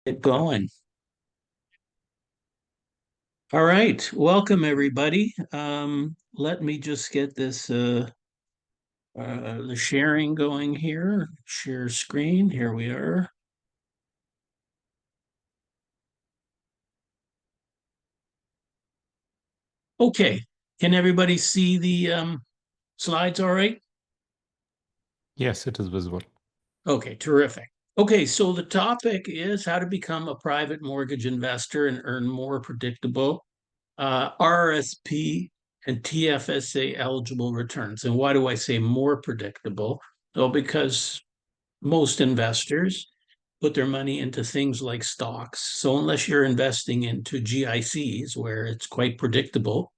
Get going. All right, welcome everybody. Let me just get this the sharing going here. Share screen. Here we are. Okay, can everybody see the slides? All right. Yes, it is visible. Okay, terrific. Okay, so the topic is how to become a private mortgage investor and earn more predictable RSP and TFSA eligible returns. And why do I say more predictable? Well, because most investors put their money into things like stocks. So unless you're investing into GICs where it's quite predictable,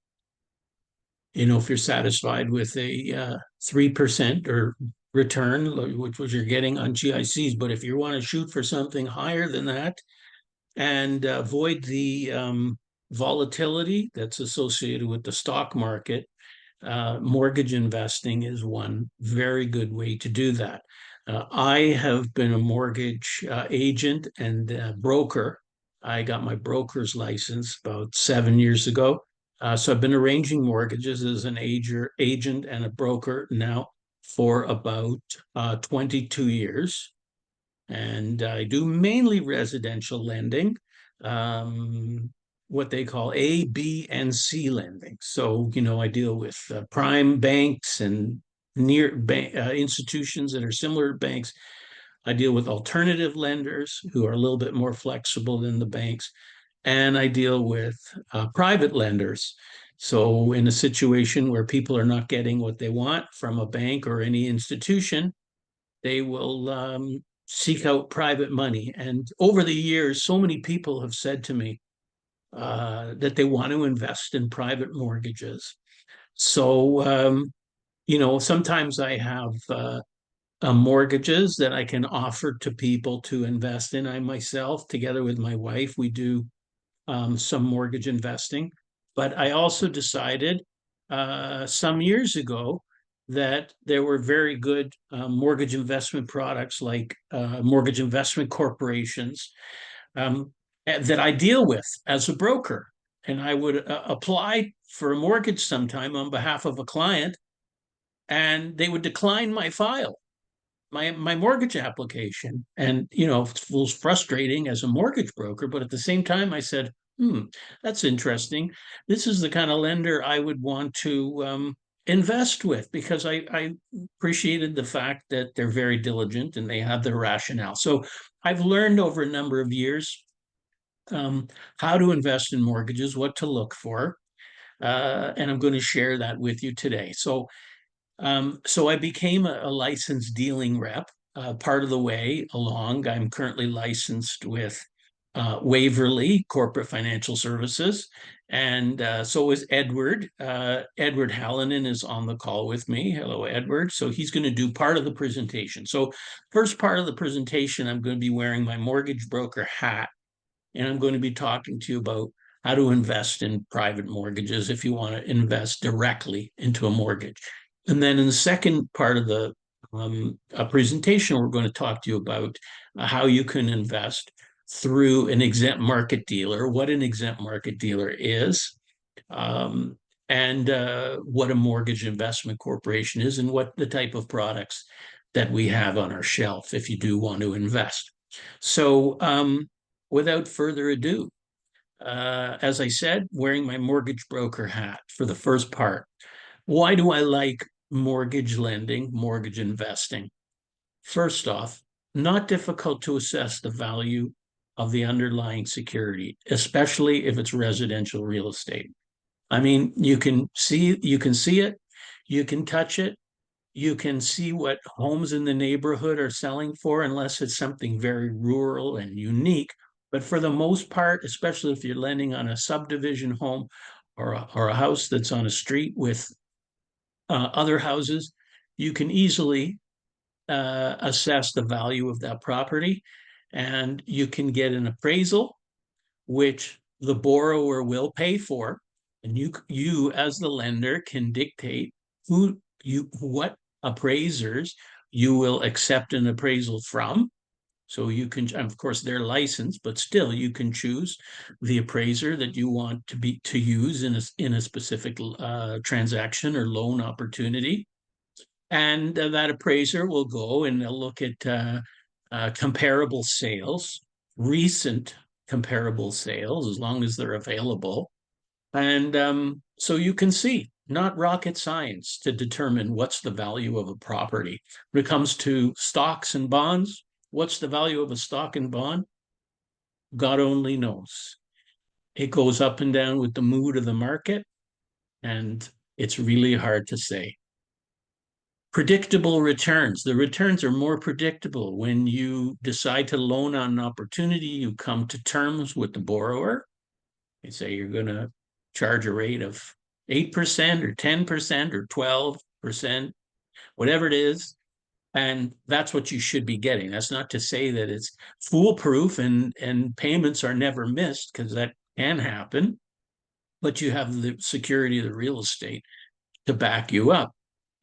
if you're satisfied with a 3% or return, which was you're getting on GICs, but if you want to shoot for something higher than that and avoid the volatility that's associated with the stock market, mortgage investing is one very good way to do that. I have been a mortgage agent and broker. I got my broker's license about 7 years ago. So I've been arranging mortgages as an agent and a broker now for about 22 years. And I do mainly residential lending. What they call A, B, and C lending. So, I deal with prime banks and near institutions that are similar to banks. I deal with alternative lenders who are a little bit more flexible than the banks. And I deal with private lenders. So, in a situation where people are not getting what they want from a bank or any institution, they will seek out private money. And over the years, so many people have said to me, that they want to invest in private mortgages. So, sometimes I have mortgages that I can offer to people to invest in. I myself, together with my wife, we do some mortgage investing. But I also decided some years ago that there were very good mortgage investment products like mortgage investment corporations um, that I deal with as a broker. And I would apply for a mortgage sometime on behalf of a client, and they would decline my file, my mortgage application. And, it was frustrating as a mortgage broker. But at the same time, I said, that's interesting. This is the kind of lender I would want to invest with because I appreciated the fact that they're very diligent and they have their rationale. So I've learned over a number of years how to invest in mortgages, what to look for, and I'm going to share that with you today. So I became a licensed dealing rep. Part of the way along, I'm currently licensed with Waverly Corporate Financial Services, and so is Edward. Edward Hallinan is on the call with me. Hello, Edward. So he's going to do part of the presentation. So first part of the presentation, I'm going to be wearing my mortgage broker hat, and I'm going to be talking to you about how to invest in private mortgages if you want to invest directly into a mortgage. And then in the second part of the presentation, we're going to talk to you about how you can invest through an exempt market dealer, what an exempt market dealer is, um, and what a mortgage investment corporation is, and what the type of products that we have on our shelf if you do want to invest. So, without further ado, as I said, wearing my mortgage broker hat for the first part. Why do I like mortgage lending, mortgage investing? First off, not difficult to assess the value of the underlying security, especially if it's residential real estate. I mean, you can see it, you can touch it, you can see what homes in the neighborhood are selling for, unless it's something very rural and unique. But for the most part, especially if you're lending on a subdivision home or a house that's on a street with other houses, you can easily assess the value of that property, and you can get an appraisal, which the borrower will pay for, and you as the lender can dictate what appraisers you will accept an appraisal from. So you can, of course, they're licensed, but still you can choose the appraiser that you want to use in a specific transaction or loan opportunity. And that appraiser will go and they'll look at comparable sales, recent comparable sales, as long as they're available. And so you can see, not rocket science to determine what's the value of a property. When it comes to stocks and bonds, what's the value of a stock and bond? God only knows. It goes up and down with the mood of the market, and it's really hard to say. Predictable returns. The returns are more predictable when you decide to loan on an opportunity. You come to terms with the borrower. You say you're going to charge a rate of 8% or 10% or 12%, whatever it is. And that's what you should be getting. That's not to say that it's foolproof and payments are never missed, because that can happen, but you have the security of the real estate to back you up.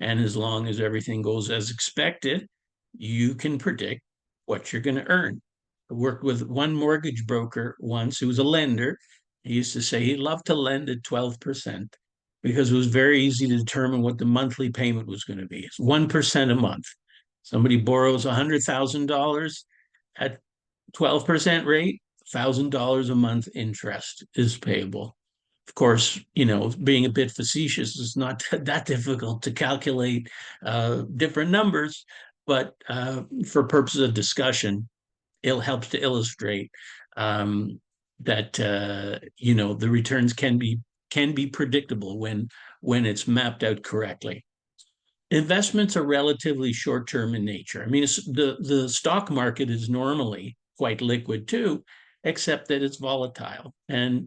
And as long as everything goes as expected, you can predict what you're going to earn. I worked with one mortgage broker once who was a lender. He used to say he loved to lend at 12% because it was very easy to determine what the monthly payment was going to be. It's 1% a month. Somebody borrows $100,000 at 12% rate, $1,000 a month interest is payable. Of course, being a bit facetious, is not that difficult to calculate different numbers, but for purposes of discussion, it helps to illustrate that the returns can be predictable when it's mapped out correctly. Investments are relatively short-term in nature. I mean, the stock market is normally quite liquid too, except that it's volatile, and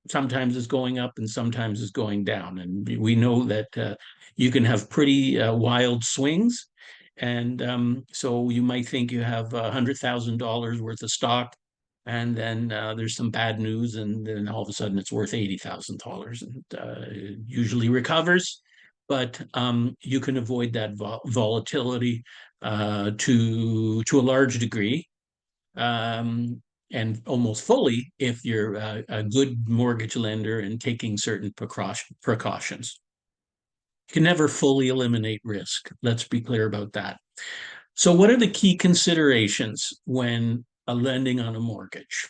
sometimes it's going up and sometimes it's going down. And we know that you can have pretty wild swings. And so you might think you have $100,000 worth of stock, and then there's some bad news, and then all of a sudden it's worth $80,000, and it usually recovers. But you can avoid that volatility to a large degree. And almost fully if you're a good mortgage lender and taking certain precautions. You can never fully eliminate risk. Let's be clear about that. So what are the key considerations when lending on a mortgage?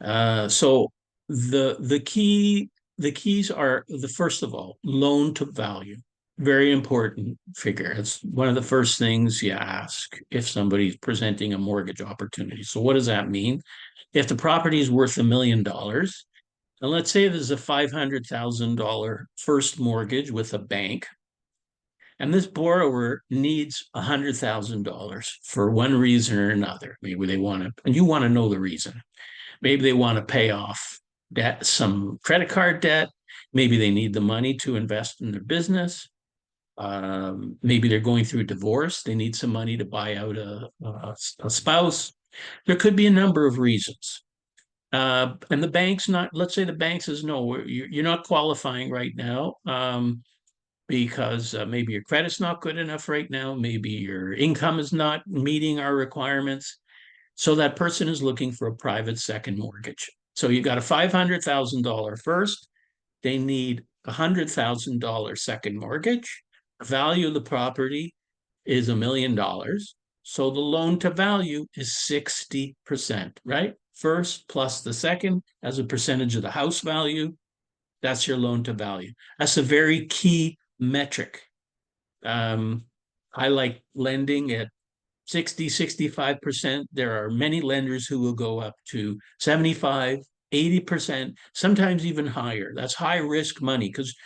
So the keys are, first of all, loan to value. Very important figure. It's one of the first things you ask if somebody's presenting a mortgage opportunity. So what does that mean? If the property is worth $1 million, and let's say there's a $500,000 first mortgage with a bank, and this borrower needs $100,000 for one reason or another. Maybe they want to, and you want to know the reason. Maybe they want to pay off debt, some credit card debt. Maybe they need the money to invest in their business. Maybe they're going through a divorce. They need some money to buy out a spouse. There could be a number of reasons. And the bank's not, let's say the bank says, no, you're not qualifying right now because maybe your credit's not good enough right now. Maybe your income is not meeting our requirements. So that person is looking for a private second mortgage. So you got a $500,000 first. They need a $100,000 second mortgage. The value of the property is $1 million. So the loan to value is 60%, right? First plus the second as a percentage of the house value. That's your loan to value. That's a very key metric. I like lending at 60, 65%. There are many lenders who will go up to 75, 80%, sometimes even higher. That's high risk money because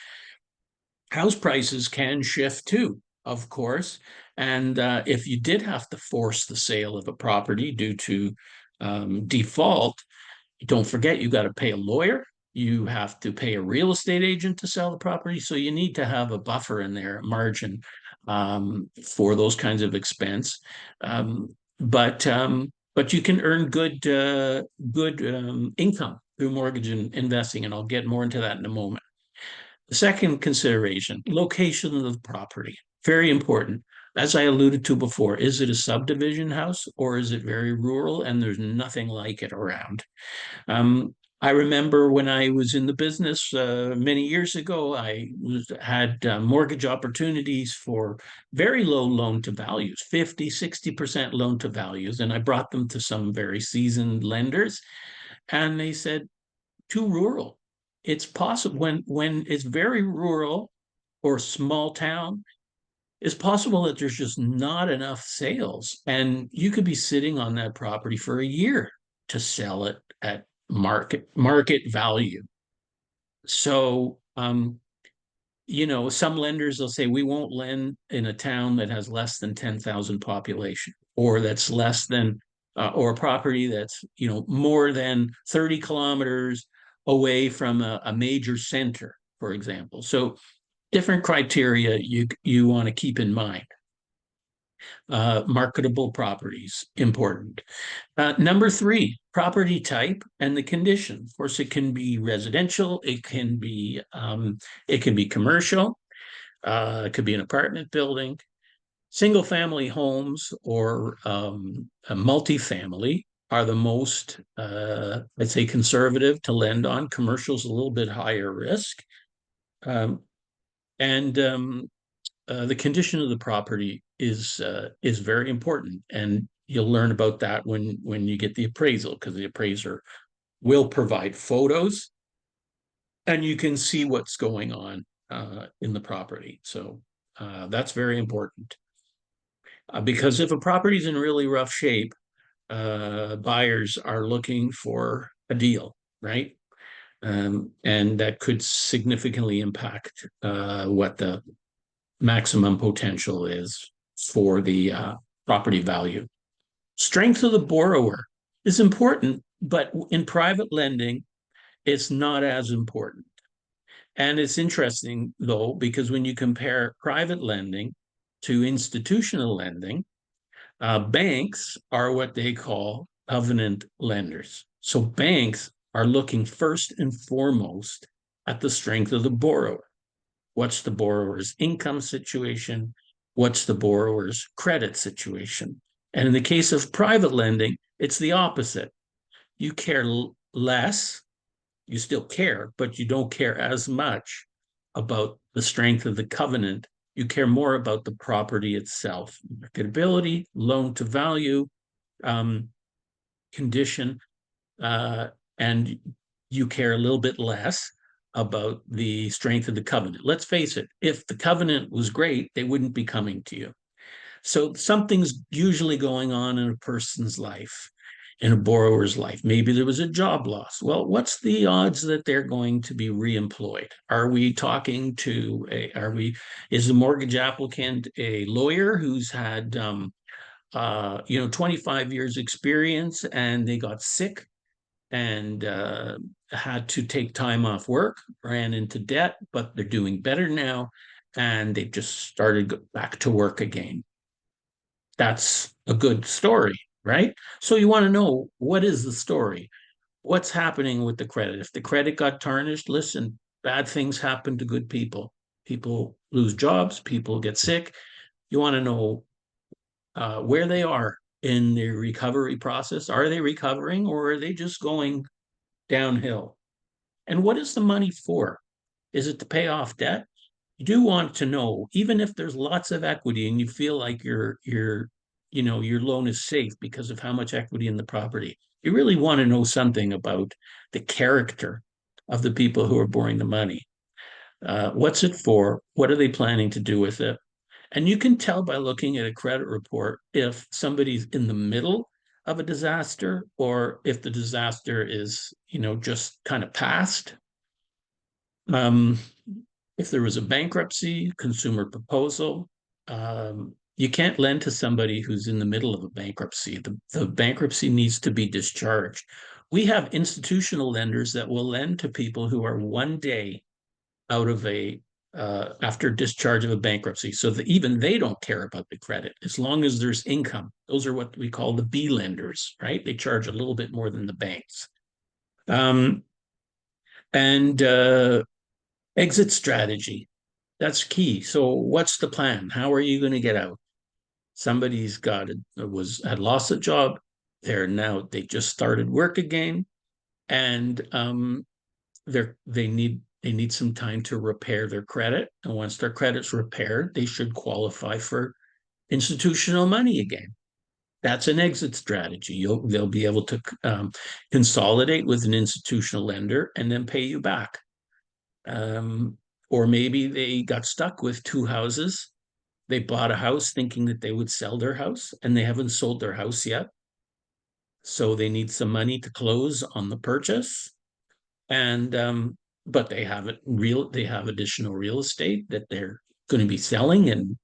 house prices can shift too, of course. And if you did have to force the sale of a property due to default, don't forget you got to pay a lawyer. You have to pay a real estate agent to sell the property. So you need to have a buffer in there, a margin for those kinds of expense. But you can earn good income through mortgage and investing, and I'll get more into that in a moment. The 2nd consideration, location of the property, very important. as I alluded to before, is it a subdivision house or is it very rural and there's nothing like it around? I remember when I was in the business many years ago, had mortgage opportunities for very low loan to values, 50, 60% loan to values. And I brought them to some very seasoned lenders, and they said, too rural. It's possible when it's very rural or small town, it's possible that there's just not enough sales, and you could be sitting on that property for a year to sell it at market value. So, some lenders will say we won't lend in a town that has less than 10,000 population, or that's less than, or a property that's more than 30 kilometers away from a major center, for example. So different criteria you want to keep in mind. Marketable properties, important. Number three, property type and the condition. Of course, it can be residential, it can be commercial, it could be an apartment building, single family homes, or a multifamily are the most, I'd say, conservative to lend on. Commercial's a little bit higher risk. And the condition of the property is very important, and you'll learn about that when you get the appraisal, because the appraiser will provide photos, and you can see what's going on in the property. So that's very important, because if a property is in really rough shape, buyers are looking for a deal, right? And that could significantly impact what the maximum potential is for the property value. Strength of the borrower is important, but in private lending, it's not as important. And it's interesting, though, because when you compare private lending to institutional lending, banks are what they call covenant lenders. So banks are looking first and foremost at the strength of the borrower. What's the borrower's income situation? What's the borrower's credit situation? And in the case of private lending, it's the opposite. You care less, you still care, but you don't care as much about the strength of the covenant. You care more about the property itself, marketability, loan to value, condition, and you care a little bit less about the strength of the covenant. Let's face it, if the covenant was great, they wouldn't be coming to you. So something's usually going on in a person's life, in a borrower's life. Maybe there was a job loss. Well, what's the odds that they're going to be reemployed? Are we talking to is the mortgage applicant a lawyer who's had 25 years experience and they got sick and had to take time off work, ran into debt, but they're doing better now, and they've just started back to work again? That's a good story, right? So you want to know, what is the story? What's happening with the credit? If the credit got tarnished, listen, bad things happen to good people. People lose jobs, people get sick. You want to know where they are in the recovery process. Are they recovering, or are they just going downhill? And what is the money for? Is it to pay off debt? You do want to know, even if there's lots of equity and you feel like your loan is safe because of how much equity in the property. You really want to know something about the character of the people who are borrowing the money. What's it for? What are they planning to do with it? And you can tell by looking at a credit report if somebody's in the middle of a disaster or if the disaster is, just kind of past. Um, if there was a bankruptcy, consumer proposal, you can't lend to somebody who's in the middle of a bankruptcy. The bankruptcy needs to be discharged. We have institutional lenders that will lend to people who are one day out of after discharge of a bankruptcy, so that even they don't care about the credit as long as there's income. Those are what we call the B lenders, right? They charge a little bit more than the banks. And exit strategy, that's key. So what's the plan? How are you going to get out? Somebody's had lost a job. They just started work again, and they need some time to repair their credit. And once their credit's repaired, they should qualify for institutional money again. That's an exit strategy. They'll be able to consolidate with an institutional lender and then pay you back. Or maybe they got stuck with two houses. They bought a house thinking that they would sell their house, and they haven't sold their house yet. So they need some money to close on the purchase. And but they have additional real estate that they're going to be selling, and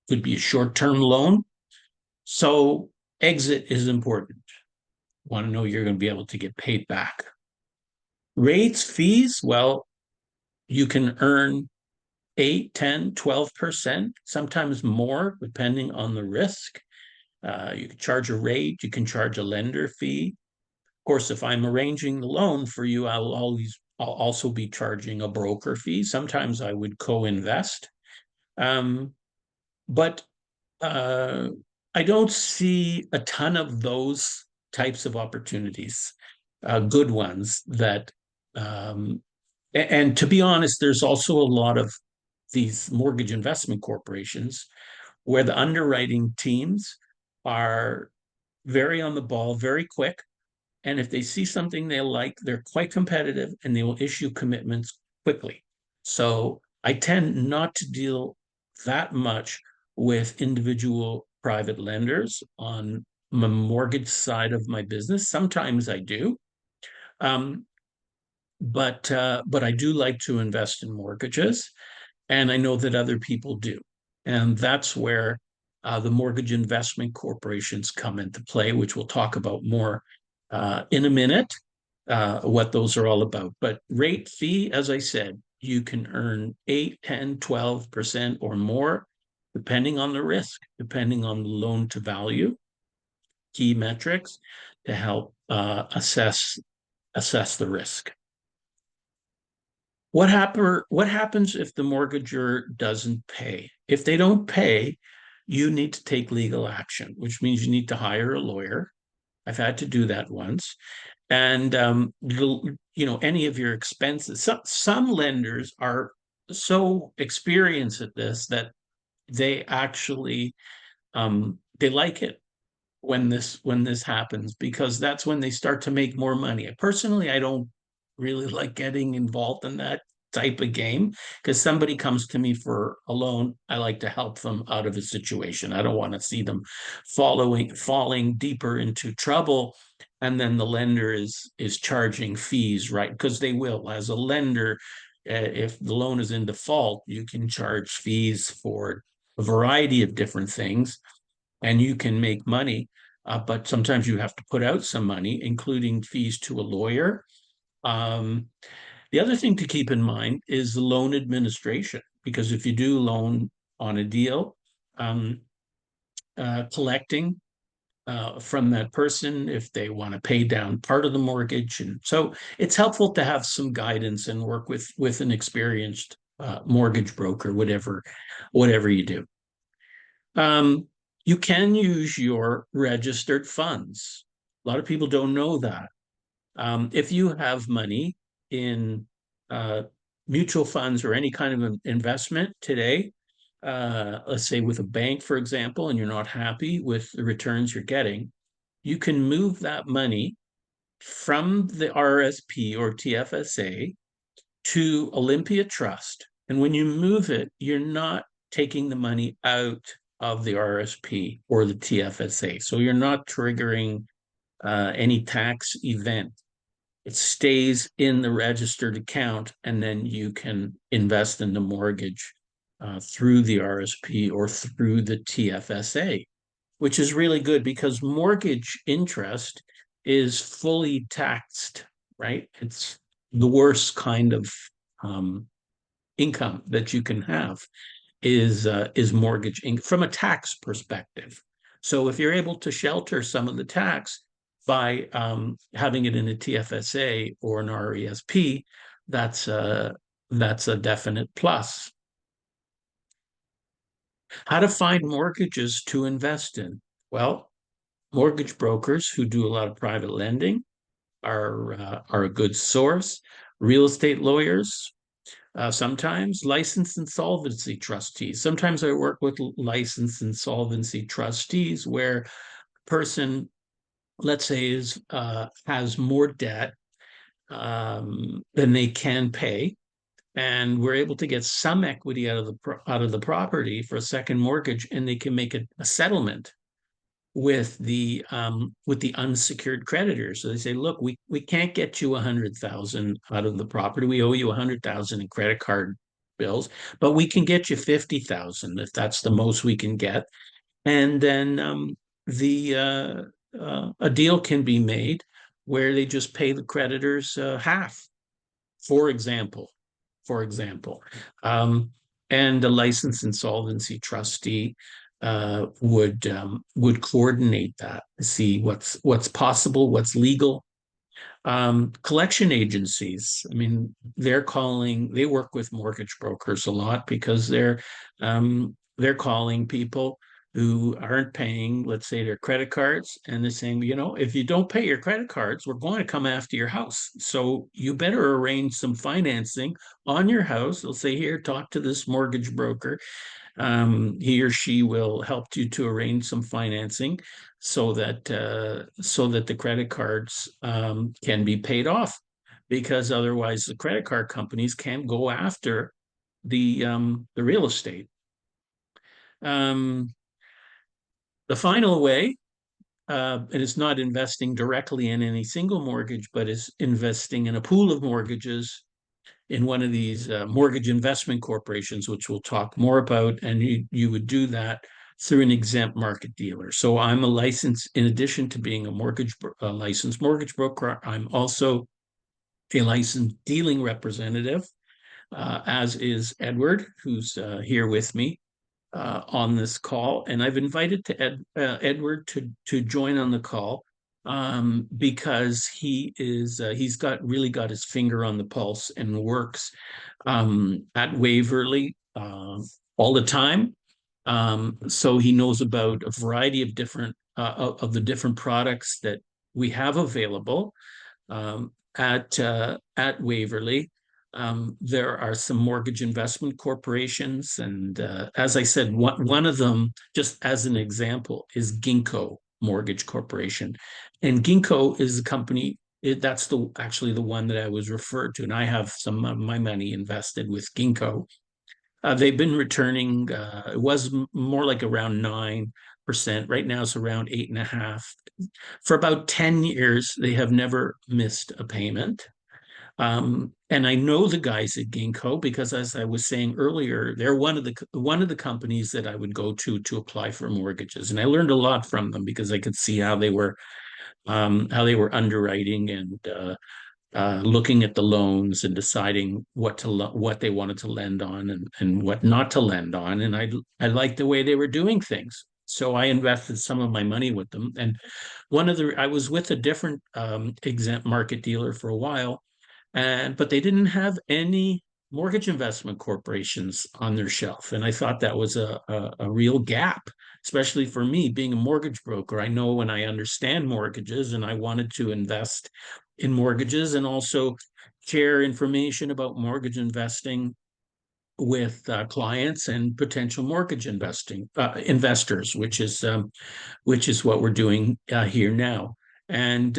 could be a short-term loan. So exit is important. Want to know you're going to be able to get paid back. Rates, fees, well, you can earn 8, 10, 12%, sometimes more, depending on the risk. You can charge a rate, you can charge a lender fee. Of course, if I'm arranging the loan for you, I'll also be charging a broker fee. Sometimes I would co-invest. But I don't see a ton of those types of opportunities, good ones that, and to be honest, there's also a lot of these mortgage investment corporations where the underwriting teams are very on the ball, very quick. And if they see something they like, they're quite competitive and they will issue commitments quickly. So I tend not to deal that much with individual private lenders on the mortgage side of my business. Sometimes I do. Um, but I do like to invest in mortgages, and I know that other people do. And that's where the mortgage investment corporations come into play, which we'll talk about more in a minute, what those are all about. But rate fee, as I said, you can earn 8, 10, 12% or more, depending on the risk, depending on the loan to value, key metrics to help assess the risk. What happens if the mortgager doesn't pay? If they don't pay, you need to take legal action, which means you need to hire a lawyer. I've had to do that once. And any of your expenses. Some lenders are so experienced at this that they actually they like it when this happens, because that's when they start to make more money. Personally, I don't really like getting involved in that type of game, because somebody comes to me for a loan, I like to help them out of a situation. I don't want to see them falling deeper into trouble, and then the lender is charging fees, right? Because they will. As a lender, if the loan is in default, you can charge fees for a variety of different things, and you can make money. But sometimes you have to put out some money, including fees to a lawyer. The other thing to keep in mind is the loan administration, because if you do loan on a deal, collecting from that person if they want to pay down part of the mortgage. And so it's helpful to have some guidance and work with an experienced mortgage broker, whatever you do. You can use your registered funds. A lot of people don't know that. If you have money in mutual funds or any kind of an investment today, let's say with a bank, for example, and you're not happy with the returns you're getting, you can move that money from the RSP or TFSA to Olympia Trust. And when you move it, you're not taking the money out of the RSP or the TFSA. So you're not triggering any tax event. It stays in the registered account, and then you can invest in the mortgage through the RSP or through the TFSA, which is really good because mortgage interest is fully taxed, right? It's the worst kind of income that you can have is mortgage income from a tax perspective. So if you're able to shelter some of the tax by having it in a TFSA or an RESP, that's a definite plus. How to find mortgages to invest in? Well, mortgage brokers who do a lot of private lending are a good source. Real estate lawyers, sometimes licensed insolvency trustees. Sometimes I work with licensed insolvency trustees where a person, let's say, is has more debt than they can pay, and we're able to get some equity out of the property for a second mortgage, and they can make a settlement with the unsecured creditors. So they say, look, we can't get you 100,000 out of the property. We owe you 100,000 in credit card bills, but we can get you 50,000 if that's the most we can get. And then the a deal can be made where they just pay the creditors half, for example. For example, and the licensed insolvency trustee would coordinate that, see what's possible, what's legal. Collection agencies, I mean, they work with mortgage brokers a lot because they're calling people who aren't paying, let's say, their credit cards, and they're saying, you know, if you don't pay your credit cards, we're going to come after your house. So you better arrange some financing on your house. They'll say, here, talk to this mortgage broker. He or she will help you to arrange some financing so that the credit cards can be paid off, because otherwise the credit card companies can't go after the real estate. Um, the final way, and it's not investing directly in any single mortgage, but is investing in a pool of mortgages in one of these mortgage investment corporations, which we'll talk more about. And you would do that through an exempt market dealer. So I'm a licensed, in addition to being a licensed mortgage broker, I'm also a licensed dealing representative, as is Edward, who's here with me on this call. And I've invited Edward to join on the call because he's really got his finger on the pulse and works at Waverly all the time. So he knows about a variety of of the different products that we have available at Waverly. There are some mortgage investment corporations, and as I said, one of them, just as an example, is Ginkgo Mortgage Corporation, and Ginkgo is a company. That's actually the one that I was referred to, and I have some of my money invested with Ginkgo. They've been returning. It was more like around 9%. Right now, it's around 8.5%. For about 10 years, they have never missed a payment. And I know the guys at Ginkgo because, as I was saying earlier, they're one of the companies that I would go to apply for mortgages, and I learned a lot from them because I could see how they were underwriting and looking at the loans and deciding what they wanted to lend on and what not to lend on. And I liked the way they were doing things. So I invested some of my money with them. And I was with a different exempt market dealer for a while, but they didn't have any mortgage investment corporations on their shelf. And I thought that was a real gap, especially for me being a mortgage broker. I know when I understand mortgages, and I wanted to invest in mortgages and also share information about mortgage investing with clients and potential mortgage investors, which is what we're doing here now. And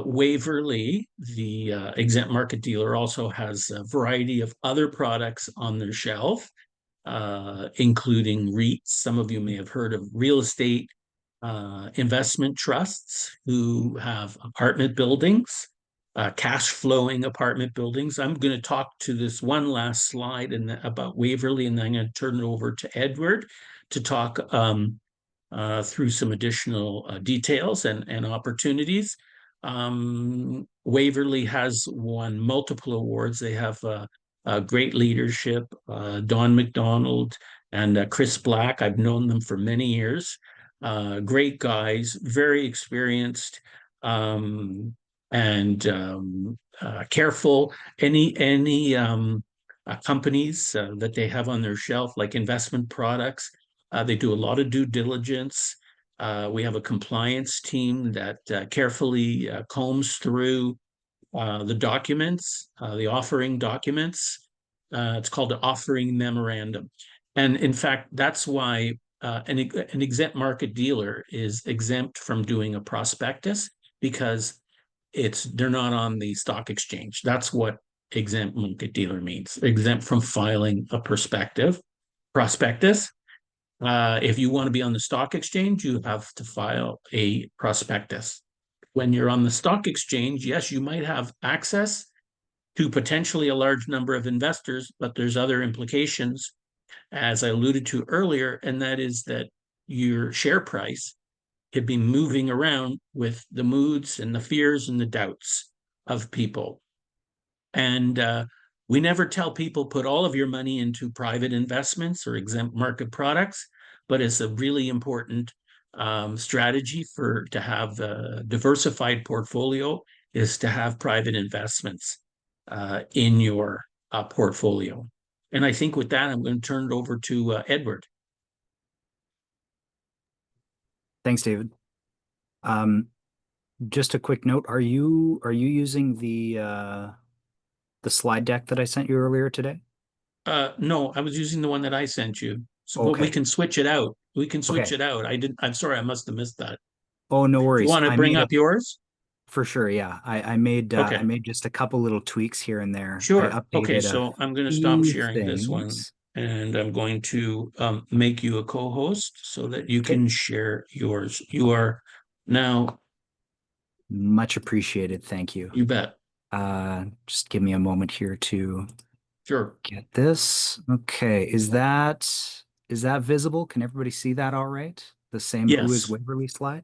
Waverly, the exempt market dealer, also has a variety of other products on their shelf, including REITs. Some of you may have heard of real estate investment trusts who have apartment buildings, cash flowing apartment buildings. I'm going to talk to this one last slide about Waverly, and then I'm going to turn it over to Edward to talk through some additional details and opportunities. Waverly has won multiple awards. They have great leadership. Don McDonald and Chris Black, I've known them for many years. Great guys, very experienced, and careful. Any companies that they have on their shelf, like investment products. They do a lot of due diligence. We have a compliance team that carefully combs through the documents, the offering documents. It's called an offering memorandum. And in fact, that's why an exempt market dealer is exempt from doing a prospectus, because they're not on the stock exchange. That's what exempt market dealer means. Exempt from filing a prospectus. If you want to be on the stock exchange, you have to file a prospectus. When you're on the stock exchange, yes, you might have access to potentially a large number of investors, but there's other implications, as I alluded to earlier, and that is that your share price could be moving around with the moods and the fears and the doubts of people. And we never tell people put all of your money into private investments or exempt market products, but it's a really important strategy to have a diversified portfolio is to have private investments in your portfolio. And I think with that, I'm going to turn it over to Edward. Thanks, David. Just a quick note, are you using the slide deck that I sent you earlier today? No, I was using the one that I sent you. So, but we Okay. can switch it out. We can switch Okay. it out. I'm sorry, I must have missed that. Oh, no Do you worries. want to I bring made up yours? for sure, yeah. I Okay, made just a couple little tweaks here and there. I sure. Okay, updated a so I'm going to stop few sharing this one, things. and I'm going to make you a co-host so that you Okay. can share yours. You are now, Much appreciated. Thank you. you bet. Just give me a moment here to Sure. get this. Okay. Is that visible? Can everybody see that all right? The same Who is Yes. Waverly slide?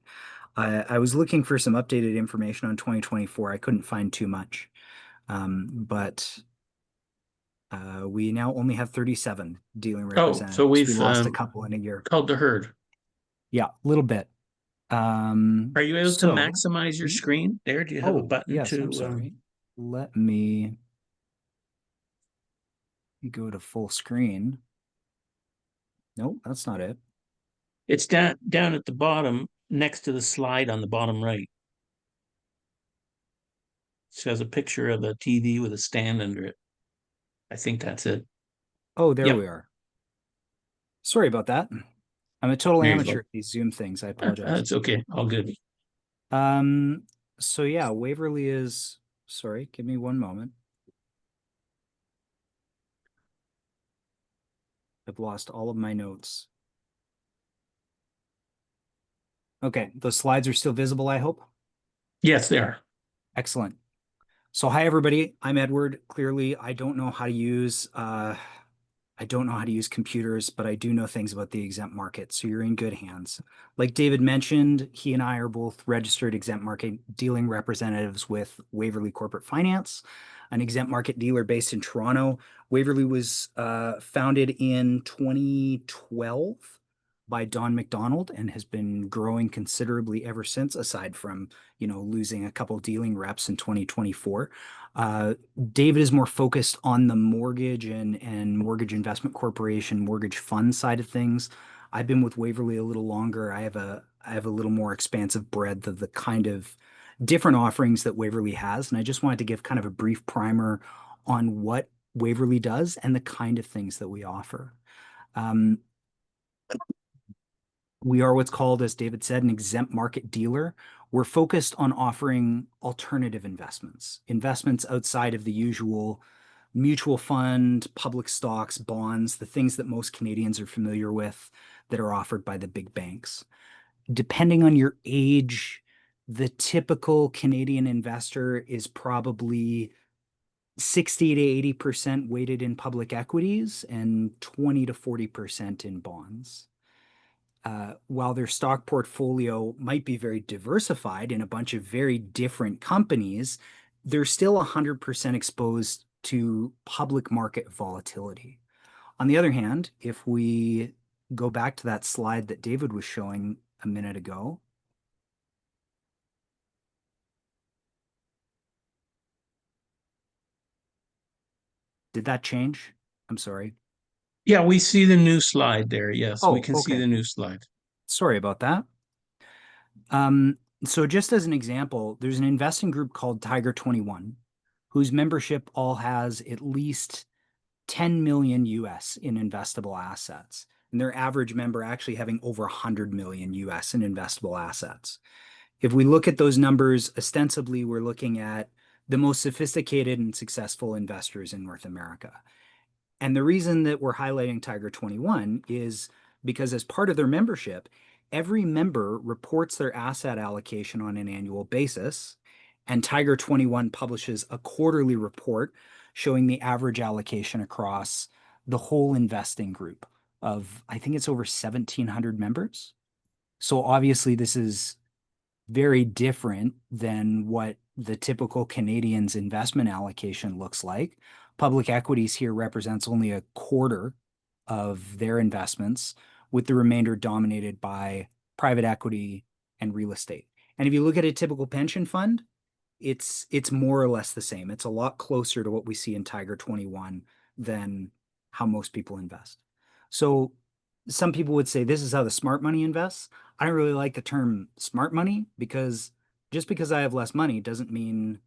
I was looking for some updated information on 2024. I couldn't find too much. But we now only have 37 dealing Oh, so representatives. We we've lost a couple in a year. called the herd. Yeah, a little bit. Are you able to So, maximize your screen there? Do you have a oh, button yes, I'm to? sorry. Let me go to full screen. Nope, that's not it. It's down at the bottom next to the slide on the bottom right. It has a picture of a TV with a stand under it. I think that's it. Oh, there Yep, we are. Sorry about that. I'm a total there you amateur go. at these Zoom things. I apologize. That's okay. All good. Um, so yeah, Waverly is, sorry, give me one moment. I've lost all of my notes. Okay, those slides are still visible, I hope. Yes, they are. Excellent. So hi everybody, I'm Edward. Clearly, I don't know how to use computers, but I do know things about the exempt market, so you're in good hands. Like David mentioned, he and I are both registered exempt market dealing representatives with Waverly Corporate Finance, an exempt market dealer based in Toronto. Waverly was founded in 2012 by Don McDonald and has been growing considerably ever since, aside from, losing a couple dealing reps in 2024. David is more focused on the mortgage and mortgage investment corporation, mortgage fund side of things. I've been with Waverly a little longer. I have a little more expansive breadth of the kind of different offerings that Waverly has. And I just wanted to give kind of a brief primer on what Waverly does and the kind of things that we offer. Um, we are what's called, as David said, an exempt market dealer. We're focused on offering alternative investments, investments outside of the usual mutual fund, public stocks, bonds, the things that most Canadians are familiar with that are offered by the big banks. Depending on your age, the typical Canadian investor is probably 60 to 80% weighted in public equities and 20 to 40% in bonds. While their stock portfolio might be very diversified in a bunch of very different companies, they're still 100% exposed to public market volatility. On the other hand, if we go back to that slide that David was showing a minute ago, Did that change? I'm sorry. Yeah, we see the new slide there. Yes, we Oh, can see okay. the new slide. Sorry about that. So just as an example, there's an investing group called Tiger 21, whose membership all has at least 10 million US in investable assets. And their average member actually having over 100 million US in investable assets. If we look at those numbers, ostensibly, we're looking at the most sophisticated and successful investors in North America. And the reason that we're highlighting Tiger 21 is because as part of their membership, every member reports their asset allocation on an annual basis. And Tiger 21 publishes a quarterly report showing the average allocation across the whole investing group of, I think it's over 1,700 members. So obviously, this is very different than what the typical Canadian's investment allocation looks like. Public equities here represents only a quarter of their investments, with the remainder dominated by private equity and real estate. And if you look at a typical pension fund, it's more or less the same. It's a lot closer to what we see in Tiger 21 than how most people invest. So some people would say this is how the smart money invests. I don't really like the term smart money because just because I have less money doesn't mean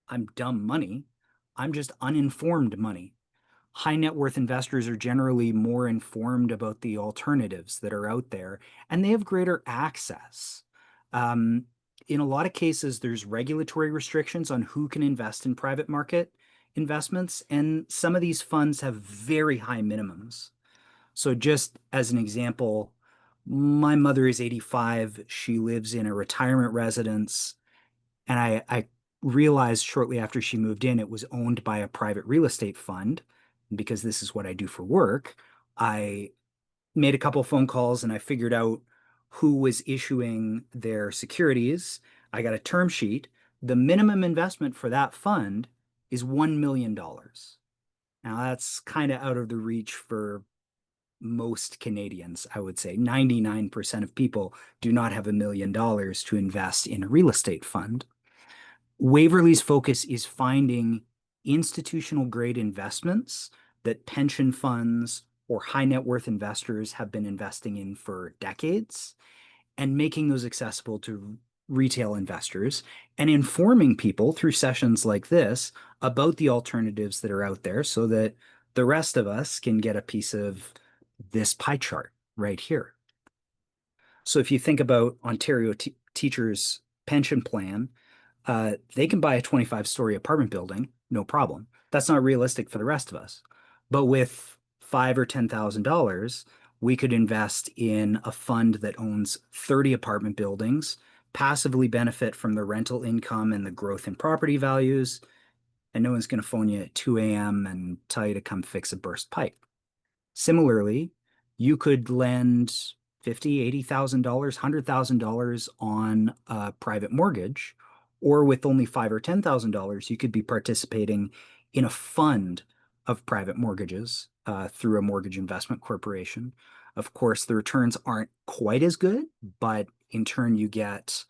I'm dumb money. I'm just uninformed money. High net worth investors are generally more informed about the alternatives that are out there, and they have greater access. Um, in a lot of cases, there's regulatory restrictions on who can invest in private market investments, and some of these funds have very high minimums. So just as an example, my mother is 85. She lives in a retirement residence. And I realized shortly after she moved in, it was owned by a private real estate fund. Because this is what I do for work, I made a couple phone calls and I figured out who was issuing their securities. I got a term sheet. The minimum investment for that fund is $1 million. Now, that's kind of out of the reach for most Canadians, I would say. 99% of people do not have $1 million to invest in a real estate fund. Waverly's focus is finding institutional grade investments that pension funds or high net worth investors have been investing in for decades and making those accessible to retail investors and informing people through sessions like this about the alternatives that are out there so that the rest of us can get a piece of this pie chart right here. So if you think about Ontario teachers' pension plan, they can buy a 25-story apartment building, no problem. That's not realistic for the rest of us. But with $5,000 or $10,000, we could invest in a fund that owns 30 apartment buildings, passively benefit from the rental income and the growth in property values, and no one's going to phone you at 2 a.m. and tell you to come fix a burst pipe. Similarly, you could lend $50,000, $80,000, $100,000 on a private mortgage, or with only $5,000 or $10,000, you could be participating in a fund of private mortgages through a mortgage investment corporation. Of course, the returns aren't quite as good, but in turn, you get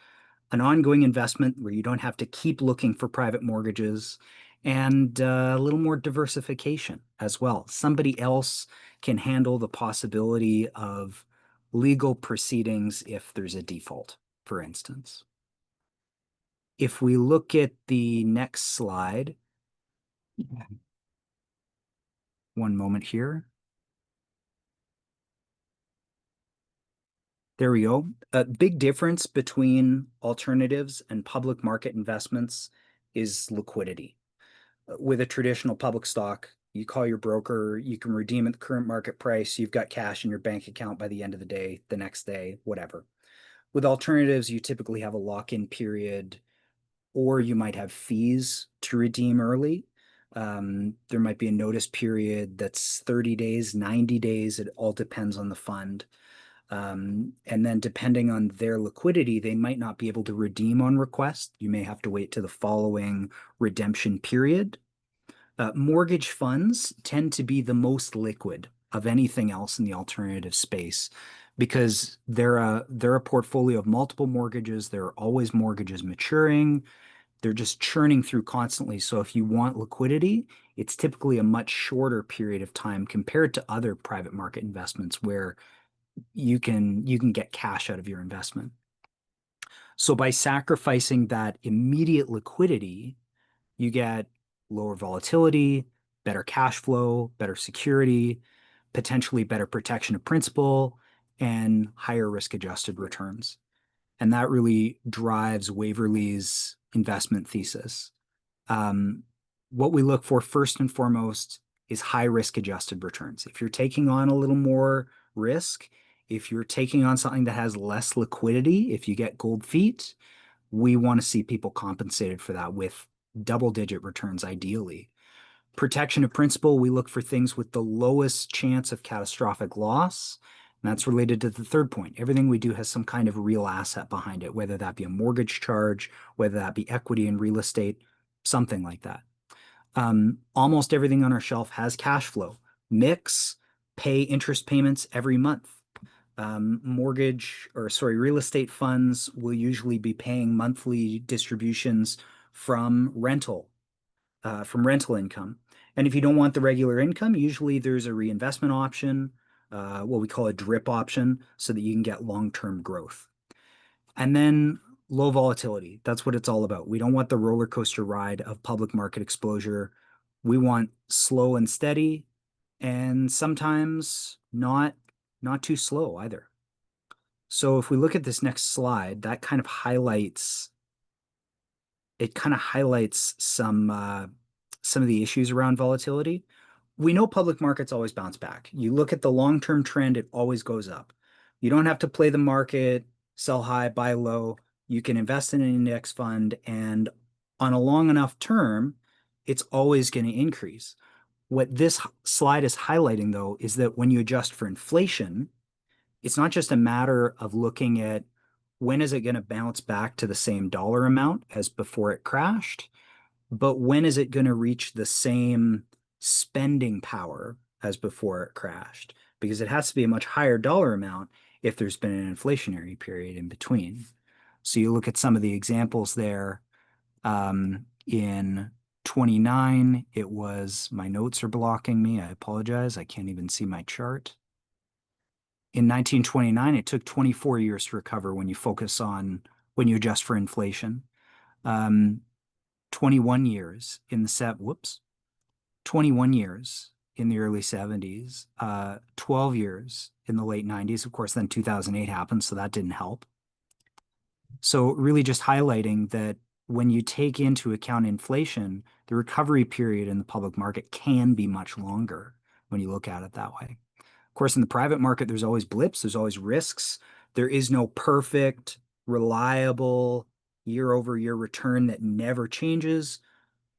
an ongoing investment where you don't have to keep looking for private mortgages and a little more diversification as well. Somebody else can handle the possibility of legal proceedings if there's a default, for instance. If we look at the next slide, one moment here. There we go. A big difference between alternatives and public market investments is liquidity. With a traditional public stock, you call your broker, you can redeem at the current market price, you've got cash in your bank account by the end of the day, the next day, whatever. With alternatives, you typically have a lock-in period, or you might have fees to redeem early. There might be a notice period that's 30 days, 90 days. It all depends on the fund. And then depending on their liquidity, they might not be able to redeem on request. You may have to wait to the following redemption period. Mortgage funds tend to be the most liquid of anything else in the alternative space because they're a portfolio of multiple mortgages. There are always mortgages maturing. they're just churning through constantly. So if you want liquidity, it's typically a much shorter period of time compared to other private market investments where you can get cash out of your investment. So by sacrificing that immediate liquidity, you get lower volatility, better cash flow, better security, potentially better protection of principal, and higher risk-adjusted returns. And that really drives Waverly's investment thesis. What we look for first and foremost is high risk-adjusted returns. If you're taking on a little more risk, if you're taking on something that has less liquidity, if you get cold feet, we want to see people compensated for that with double-digit returns ideally. Protection of principal, we look for things with the lowest chance of catastrophic loss. And that's related to the third point. Everything we do has some kind of real asset behind it, whether that be a mortgage charge, whether that be equity in real estate, something like that. Almost everything on our shelf has cash flow. Mix, pay interest payments every month. Real estate funds will usually be paying monthly distributions from rental income. And if you don't want the regular income, usually there's a reinvestment option, what we call a DRIP option, so that you can get long-term growth. And then low volatility. That's what it's all about. We don't want the roller coaster ride of public market exposure. We want slow and steady, and sometimes not too slow either. So if we look at this next slide, that kind of highlights some of the issues around volatility. We know public markets always bounce back. You look at the long-term trend, it always goes up. You don't have to play the market, sell high, buy low. You can invest in an index fund, and on a long enough term, it's always going to increase. What this slide is highlighting, though, is that when you adjust for inflation, it's not just a matter of looking at when is it going to bounce back to the same dollar amount as before it crashed, but when is it going to reach the same spending power as before it crashed? Because it has to be a much higher dollar amount if there's been an inflationary period in between. So you look at some of the examples there. In 29, it was, my notes are blocking me. I apologize. I can't even see my chart. In 1929, it took 24 years to recover when you adjust for inflation. 21 years in the 21 years in the early 70s, 12 years in the late 90s. Of course, then 2008 happened, so that didn't help. So really just highlighting that when you take into account inflation, the recovery period in the public market can be much longer when you look at it that way. Of course, in the private market, there's always blips, there's always risks. There is no perfect, reliable year-over-year return that never changes,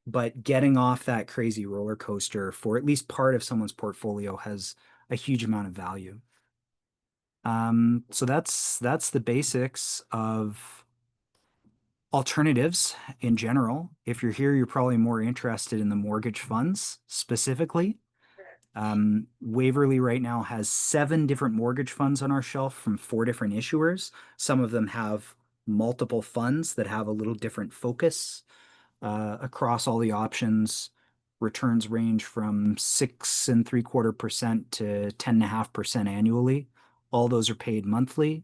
but getting off that crazy roller coaster for at least part of someone's portfolio has a huge amount of value. So that's the basics of alternatives in general. If you're here, you're probably more interested in the mortgage funds specifically. Waverly right now has 7 different mortgage funds on our shelf from 4 different issuers. Some of them have multiple funds that have a little different focus across all the options. Returns range from 6.75% to 10.5% annually. All those are paid monthly.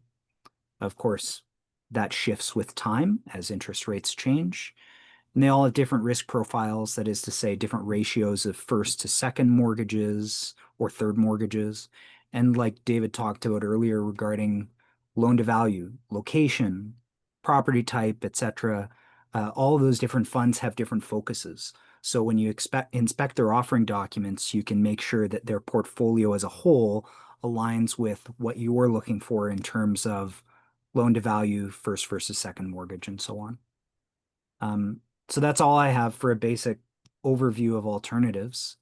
Of course, that shifts with time as interest rates change. And they all have different risk profiles, that is to say, different ratios of first to second mortgages or third mortgages. And like David talked about earlier regarding loan to value, location, property type, etc., all of those different funds have different focuses. So when you inspect their offering documents, you can make sure that their portfolio as a whole aligns with what you're looking for in terms of loan to value, first versus second mortgage, and so on. So that's all I have for a basic overview of alternatives.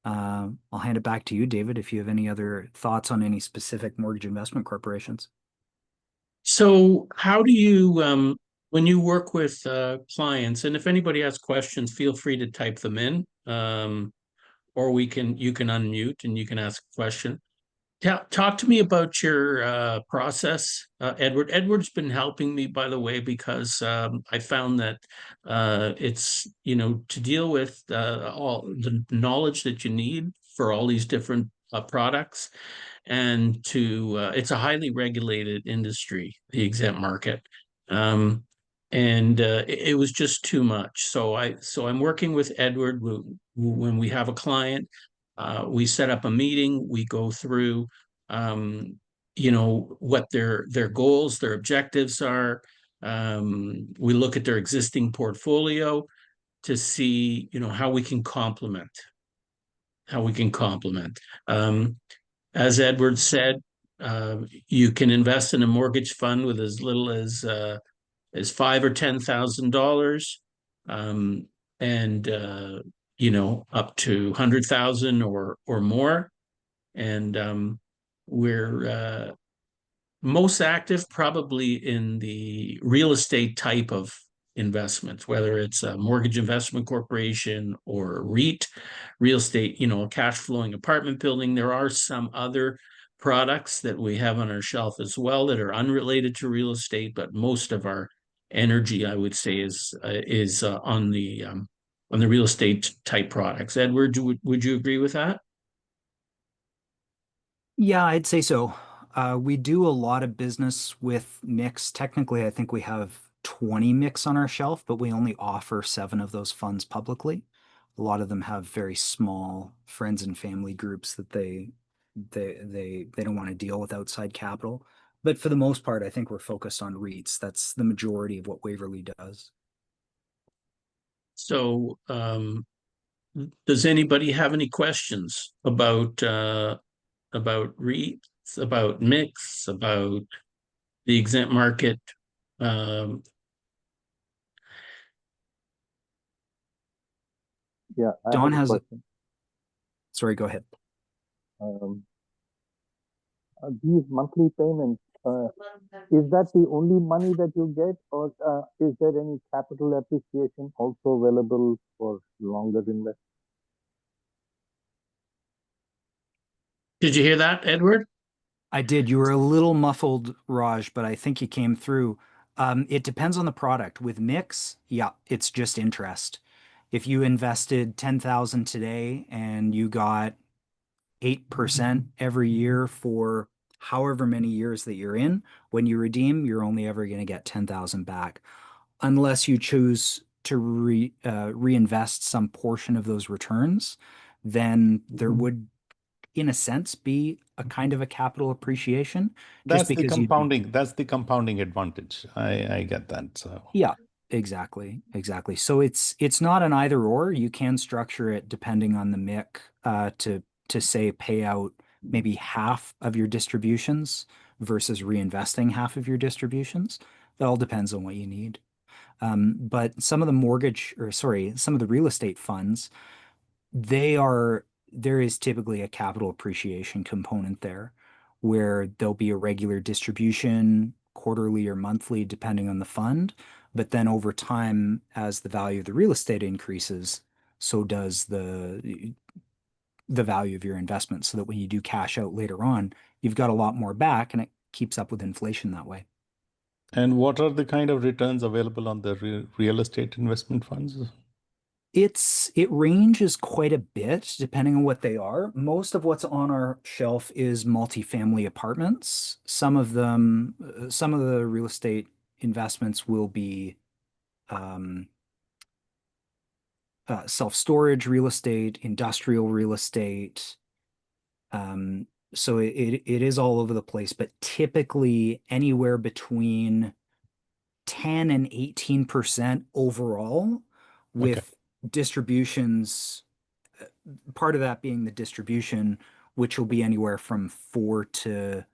I'll hand it back to you, David, if you have any other thoughts on any specific mortgage investment corporations. So how do you, when you work with clients, and if anybody has questions, feel free to type them in, or you can unmute and you can ask a question. Talk to me about your process, Edward. Edward's been helping me, by the way, because I found that it's, to deal with all the knowledge that you need for all these different products, and it's a highly regulated industry, the exempt market. Um, and it was just too much. So I'm working with Edward. When we have a client, we set up a meeting, we go through what their goals, their objectives are. We look at their existing portfolio to see, how we can complement. As Edward said, you can invest in a mortgage fund with as little as $5,000 or $10,000, and up to 100,000 or more. And we're most active probably in the real estate type of investments, whether it's a mortgage investment corporation or a REIT, real estate, a cash flowing apartment building. There are some other products that we have on our shelf as well that are unrelated to real estate, but most of our energy, I would say, is on the real estate type products. Edward, would you agree with that? Yeah, I'd say so. We do a lot of business with mix. Technically, I think we have 20 mix on our shelf, but we only offer 7 of those funds publicly. A lot of them have very small friends and family groups that they don't want to deal with outside capital. But for the most part, I think we're focused on REITs. That's the majority of what Waverly does. So, does anybody have any questions about REITs, about mix, about the exempt market? Yeah, I Don have a has a, question. sorry, go ahead. Um, these monthly payments, is that the only money that you get, or is there any capital appreciation also available for longer investment? Did you hear that, Edward? I did. You were a little muffled, Raj, but I think you came through. It depends on the product. With mix, yeah, it's just interest. If you invested 10,000 today and you got 8% every year for however many years that you're in, when you redeem, you're only ever going to get 10,000 back, unless you choose to reinvest some portion of those returns. Then there would, in a sense, be a kind of a capital appreciation, just because you do. That's the compounding advantage. I get that. So Yeah, exactly. So it's not an either or. You can structure it depending on the MIC to say pay out maybe half of your distributions versus reinvesting half of your distributions. That all depends on what you need. But some of the some of the real estate funds, there is typically a capital appreciation component there, where there'll be a regular distribution, quarterly or monthly, depending on the fund. But then over time, as the value of the real estate increases, so does the value of your investment, so that when you do cash out later on, you've got a lot more back, and it keeps up with inflation that way. and what are the kind of returns available on the real estate investment funds? It ranges quite a bit depending on what they are. Most of what's on our shelf is multifamily apartments. Some of the real estate investments will be self-storage real estate, industrial real estate. So it is all over the place, but typically anywhere between 10 and 18% overall, with distributions, part of that being the distribution, which will be anywhere from 4 to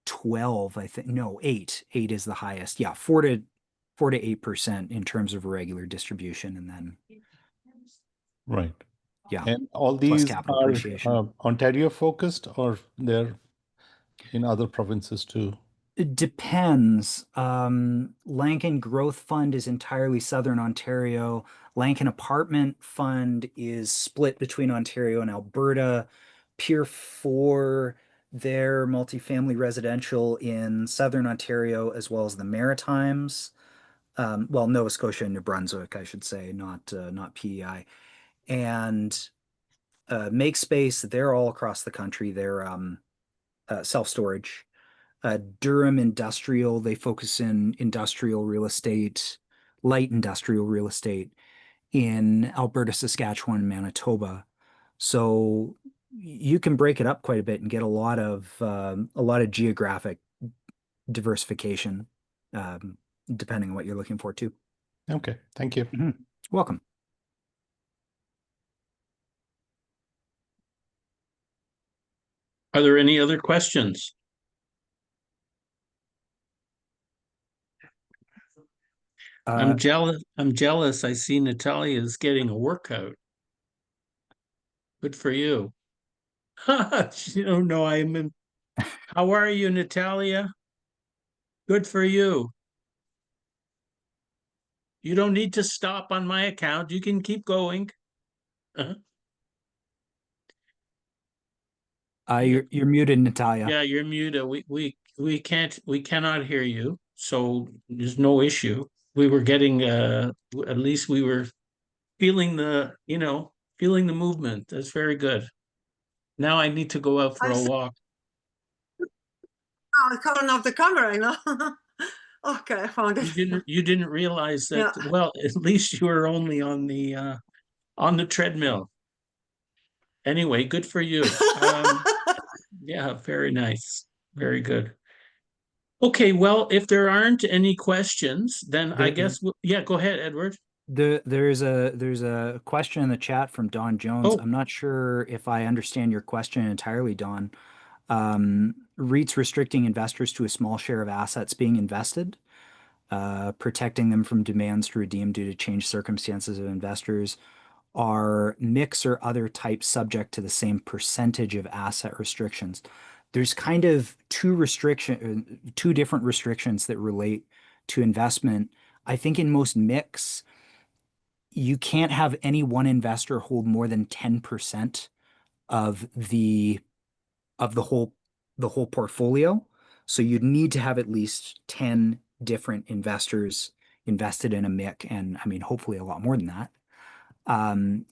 12, I think. No, 8. 8 is the highest. Yeah, 4 to 8% in terms of a regular distribution, and then Right. yeah, And all plus these capital are appreciation. Ontario focused, or they're in other provinces too? It depends. Lankan Growth Fund is entirely Southern Ontario. Lankan Apartment Fund is split between Ontario and Alberta. Pier 4, their multifamily residential in Southern Ontario, as well as the Maritimes. Well, Nova Scotia and New Brunswick, I should say, not PEI. And MakeSpace, they're all across the country. They're self-storage. Durham Industrial, they focus in industrial real estate, light industrial real estate in Alberta, Saskatchewan, and Manitoba. So you can break it up quite a bit and get a lot of geographic diversification, depending on what you're looking for too. Okay, thank you. Welcome. Are there any other questions? I'm jealous. I'm jealous. I see Natalia is getting a workout. Good for you. You don't know I'm in. How are you, Natalia? Good for you. You don't need to stop on my account. You can keep going. You're muted, Natalia. Yeah, you're muted. We cannot hear you. So there's no issue. We were getting at least we were feeling feeling the movement. That's very good. Now I need to go out for a walk. Oh, calling off the camera, you know. Okay, I found it. You didn't realize that. Yeah. Well, at least you were only on the treadmill. Anyway, good for you. Yeah, very nice. Very good. Okay, well, if there aren't any questions, then I guess yeah, go ahead, Edward. There's a question in the chat from Don Jones. Oh. I'm not sure if I understand your question entirely, Don. REITs restricting investors to a small share of assets being invested, protecting them from demands to redeem due to changed circumstances of investors. Are mix or other types subject to the same percentage of asset restrictions? There's kind of two different restrictions that relate to investment. I think in most mix, you can't have any one investor hold more than 10% of the whole portfolio. So you'd need to have at least 10 different investors invested in a MIC, and I mean, hopefully a lot more than that.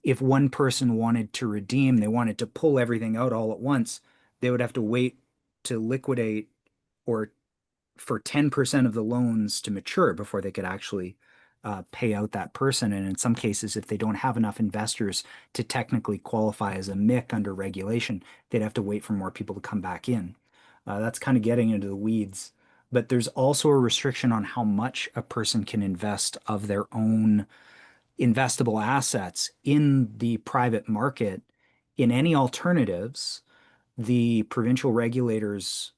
If one person wanted to redeem, they wanted to pull everything out all at once, they would have to wait to liquidate or for 10% of the loans to mature before they could actually pay out that person. And in some cases, if they don't have enough investors to technically qualify as a MIC under regulation, they'd have to wait for more people to come back in. That's kind of getting into the weeds. But there's also a restriction on how much a person can invest of their own investable assets in the private market. In any alternatives, the provincial regulators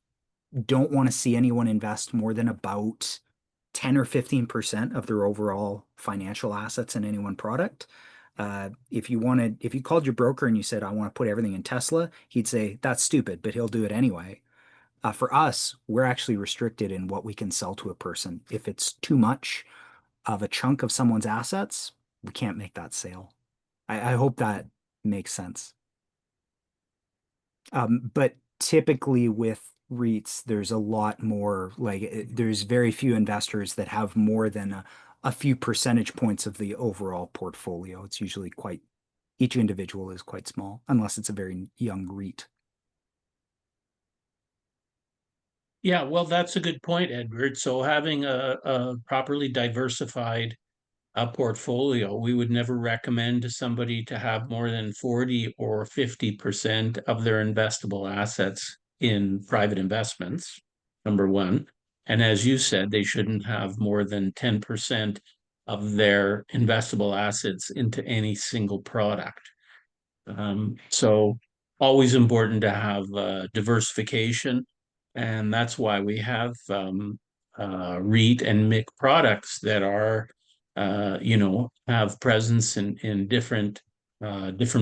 don't want to see anyone invest more than about 10 or 15% of their overall financial assets in any one product. If you called your broker and you said, I want to put everything in Tesla, he'd say, that's stupid, but he'll do it anyway. For us, we're actually restricted in what we can sell to a person. If it's too much of a chunk of someone's assets, we can't make that sale. I hope that makes sense. But typically with REITs, there's a lot more, there's very few investors that have more than a few percentage points of the overall portfolio. It's usually each individual is quite small, unless it's a very young REIT. Yeah, well, that's a good point, Edward. So having a properly diversified portfolio, we would never recommend to somebody to have more than 40 or 50% of their investable assets in private investments, number one. And as you said, they shouldn't have more than 10% of their investable assets into any single product. So always important to have diversification. And that's why we have REIT and MIC products that are have presence in different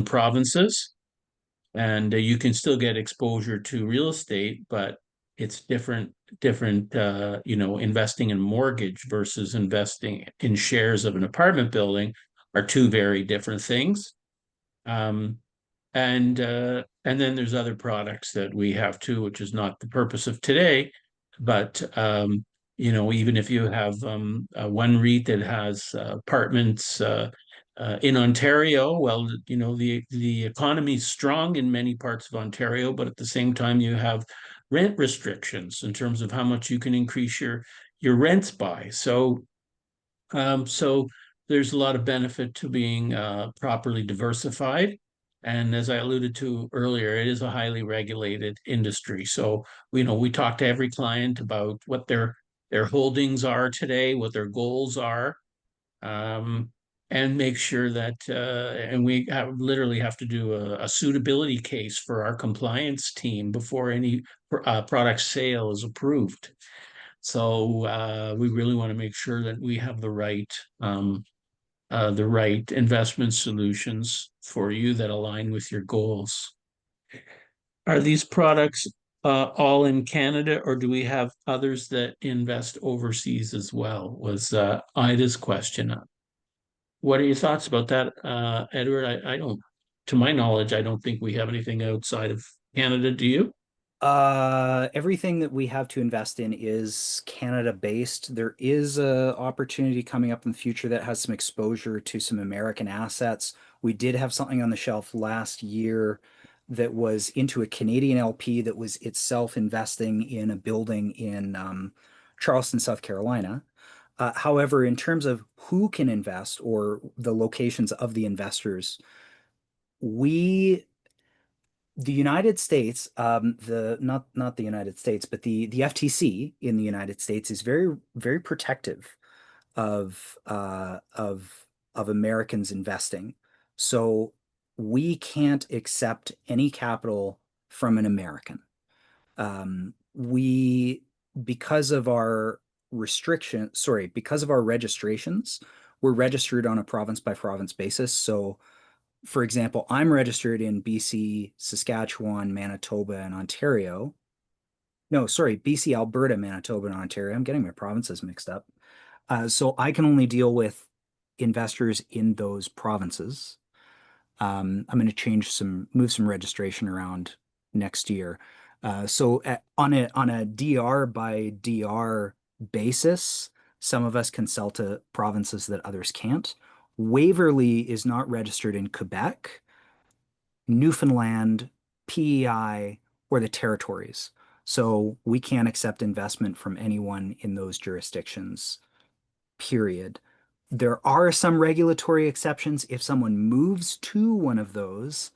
provinces, and you can still get exposure to real estate, but it's different. Investing in mortgage versus investing in shares of an apartment building are two very different things. And And then there's other products that we have too, which is not the purpose of today. But even if you have one REIT that has apartments in Ontario, well, the economy is strong in many parts of Ontario, but at the same time, you have rent restrictions in terms of how much you can increase your rents by. So there's a lot of benefit to being properly diversified. And as I alluded to earlier, it is a highly regulated industry. So, we talk to every client about what their holdings are today, what their goals are, um, and make sure that, and we literally have to do a suitability case for our compliance team before any product sale is approved. So we really want to make sure that we have the right investment solutions for you that align with your goals. Are these products all in Canada, or do we have others that invest overseas as well? Was Ida's question. What are your thoughts about that, Edward? I don't, to my knowledge, I don't think we have anything outside of Canada. Do you? Everything that we have to invest in is Canada based. There is a opportunity coming up in the future that has some exposure to some American assets. We did have something on the shelf last year that was into a Canadian LP that was itself investing in a building in Charleston, South Carolina. However, in terms of who can invest or the locations of the investors, we the United States, the not the United States, but the FTC in the United States is very very protective of of Americans investing. So we can't accept any capital from an American. We because of our because of our registrations, we're registered on a province by province basis. So for example, I'm registered in BC, Saskatchewan, Manitoba, and Ontario. No, sorry, BC, Alberta, Manitoba, and Ontario. I'm getting my provinces mixed up. So I can only deal with investors in those provinces. I'm going to move some registration around next year. On a DR by DR basis, some of us can sell to provinces that others can't. Waverly is not registered in Quebec, Newfoundland, PEI, or the territories. So we can't accept investment from anyone in those jurisdictions, period. There are some regulatory exceptions if someone moves to one of those.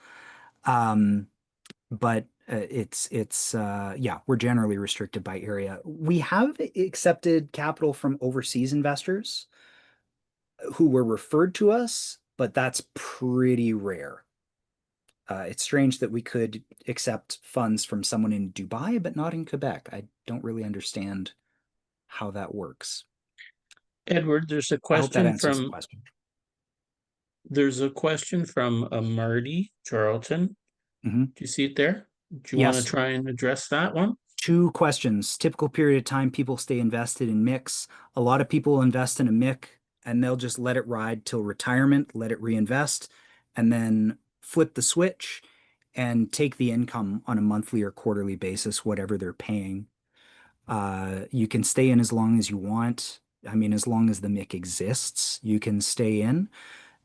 But yeah, we're generally restricted by area. We have accepted capital from overseas investors who were referred to us, but that's pretty rare. It's strange that we could accept funds from someone in Dubai, but not in Quebec. I don't really understand how that works. Edward, I hope that answers the question. There's a question from Marty Charlton. Mm-hmm. Do you see it there? Do you want Yes. to try and address that one? 2 questions. Typical period of time people stay invested in MICs. A lot of people invest in a MIC and they'll just let it ride till retirement, let it reinvest, and then flip the switch and take the income on a monthly or quarterly basis, whatever they're paying. You can stay in as long as you want. I mean, as long as the MIC exists, you can stay in.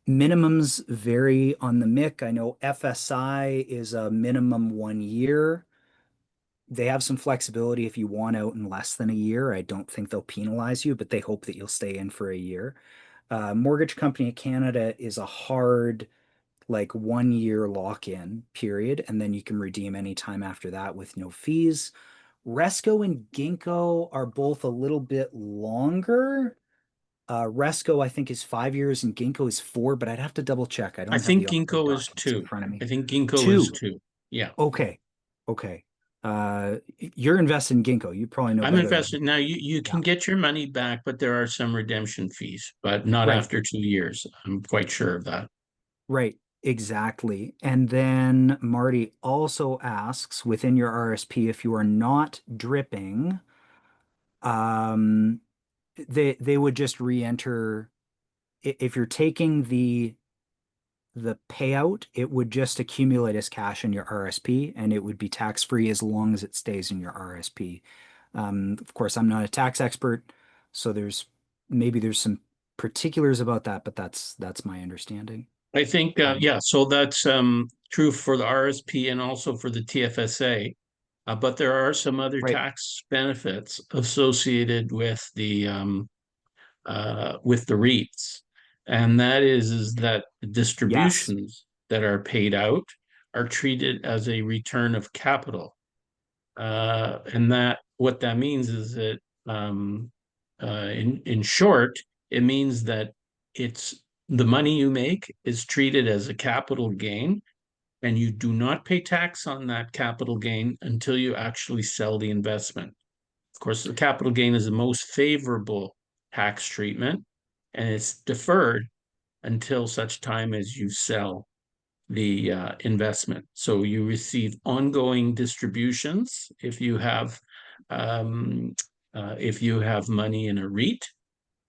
Minimums vary on the MIC. I know FSI is a minimum 1 year. They have some flexibility if you want out in less than a year. I don't think they'll penalize you, but they hope that you'll stay in for a year. Mortgage Company of Canada is a hard, like 1 year lock-in period, and then you can redeem any time after that with no fees. Resco and Ginkgo are both a little bit longer. Resco, I think, is 5 years and Ginkgo is 4, but I'd have to double check. I don't I have think the Ginkgo is documents in 2. front of me. I think Ginkgo 2. is 2. Yeah. Okay. Okay. You're invested in Ginkgo. You probably know I'm better invested. than Now you can yeah. get your money back, but there are some redemption fees, but not Right. after 2 years. I'm quite sure of that. Right. Exactly. And then Marty also asks within your RSP if you are not dripping, they would just re-enter if you're taking the payout, it would just accumulate as cash in your RSP, and it would be tax-free as long as it stays in your RSP. Of course, I'm not a tax expert, so maybe there's some particulars about that, but that's my understanding. I think, yeah, so that's true for the RSP and also for the TFSA. But there are some other Right. tax benefits associated with the REITs. And that is that the distributions that are paid out are treated as a return of capital. And that what that means is that in short, it means that it's the money you make is treated as a capital gain, and you do not pay tax on that capital gain until you actually sell the investment. Of course, the capital gain is the most favorable tax treatment, and it's deferred until such time as you sell the investment. So you receive ongoing distributions if you have money in a REIT,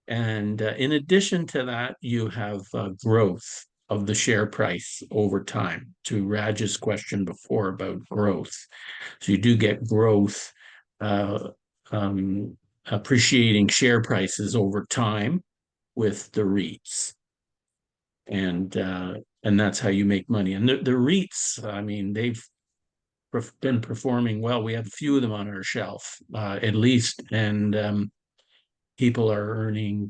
and in addition to that, you have growth of the share price over time. To Raj's question before about growth, so you do get growth, uh, appreciating share prices over time with the REITs, and that's how you make money. And the REITs, I mean, they've been performing well. We have a few of them on our shelf, at least, and people are earning,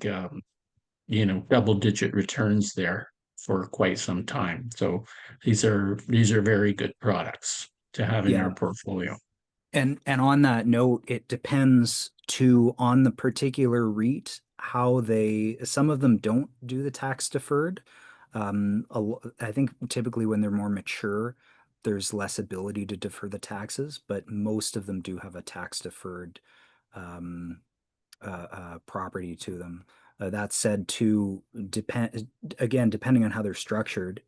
double-digit returns there for quite some time. So these are very good products to have in your portfolio. And on that note, it depends too on the particular REIT how some of them don't do the tax deferred. I think typically when they're more mature, there's less ability to defer the taxes, but most of them do have a tax deferred property to them. That said, too, depending on how they're structured,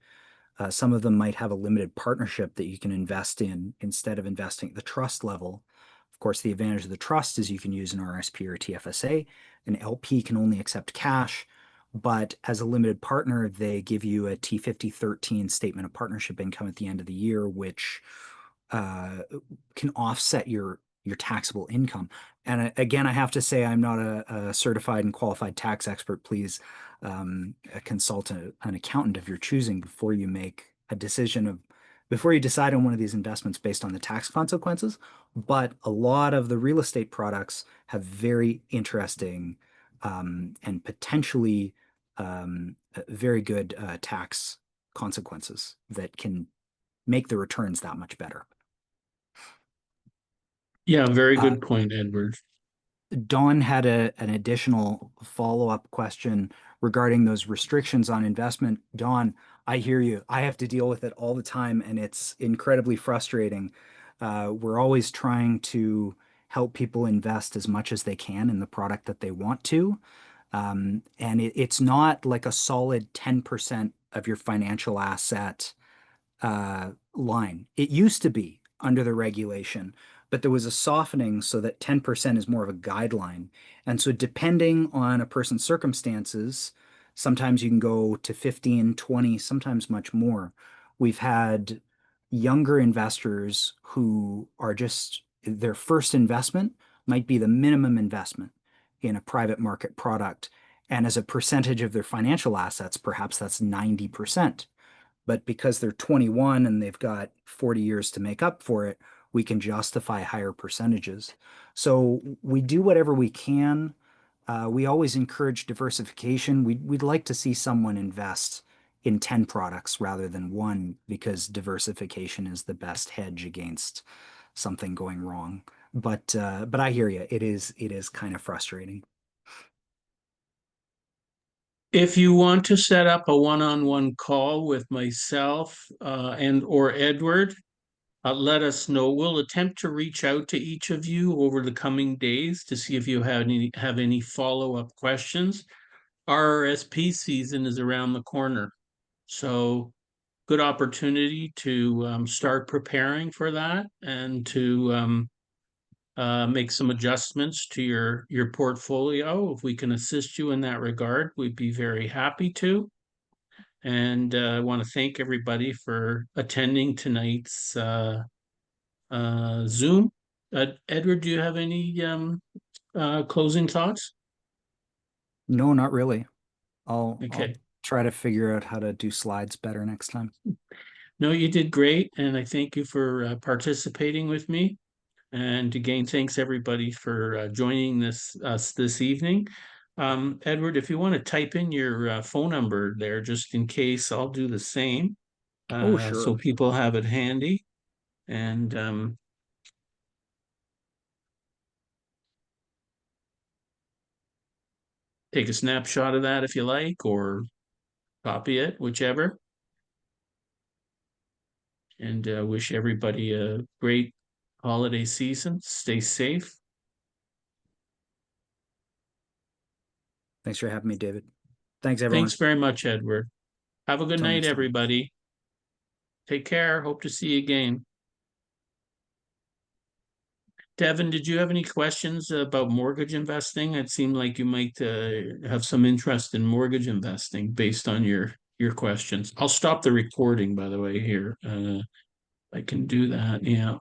some of them might have a limited partnership that you can invest in instead of investing at the trust level. Of course, the advantage of the trust is you can use an RSP or a TFSA. An LP can only accept cash, but as a limited partner, they give you a T5013 statement of partnership income at the end of the year, which can offset your taxable income. And again, I have to say, I'm not a certified and qualified tax expert. Please consult an accountant of your choosing before you make a decision before you decide on one of these investments based on the tax consequences. But a lot of the real estate products have very interesting and potentially very good tax consequences that can make the returns that much better. Yeah, very good point, Edward. Dawn had an additional follow-up question regarding those restrictions on investment. Dawn, I hear you. I have to deal with it all the time, and it's incredibly frustrating. We're always trying to help people invest as much as they can in the product that they want to. And it's not like a solid 10% of your financial asset line. It used to be under the regulation, but there was a softening so that 10% is more of a guideline. And so depending on a person's circumstances, sometimes you can go to 15, 20, sometimes much more. We've had younger investors who are just their first investment might be the minimum investment in a private market product. And as a percentage of their financial assets, perhaps that's 90%. But because they're 21 and they've got 40 years to make up for it, we can justify higher percentages. So we do whatever we can. We always encourage diversification. We'd like to see someone invest in 10 products rather than one, because diversification is the best hedge against something going wrong. But I hear you. It is kind of frustrating. If you want to set up a one-on-one call with myself and or Edward, let us know. We'll attempt to reach out to each of you over the coming days to see if you have any follow-up questions. Our RSP season is around the corner, so good opportunity to start preparing for that and to make some adjustments to your portfolio. If we can assist you in that regard, we'd be very happy to. And I want to thank everybody for attending tonight's Zoom. Edward, do you have any closing thoughts? No, not really. I'll Okay. try to figure out how to do slides better next time. No, you did great, and I thank you for participating with me. And again, thanks everybody for joining us this evening. Edward, if you want to type in your phone number there, just in case, I'll do the same. Oh, sure. So people have it handy. And take a snapshot of that if you like, or copy it, whichever. And wish everybody a great holiday season. Stay safe. Thanks for having me, David. Thanks, everyone. Thanks very much, Edward. Have a good Till night, next time. everybody. Take care. Hope to see you again. Devin, did you have any questions about mortgage investing? It seemed like you might have some interest in mortgage investing based on your questions. I'll stop the recording, by the way, here. I can do that. Yeah.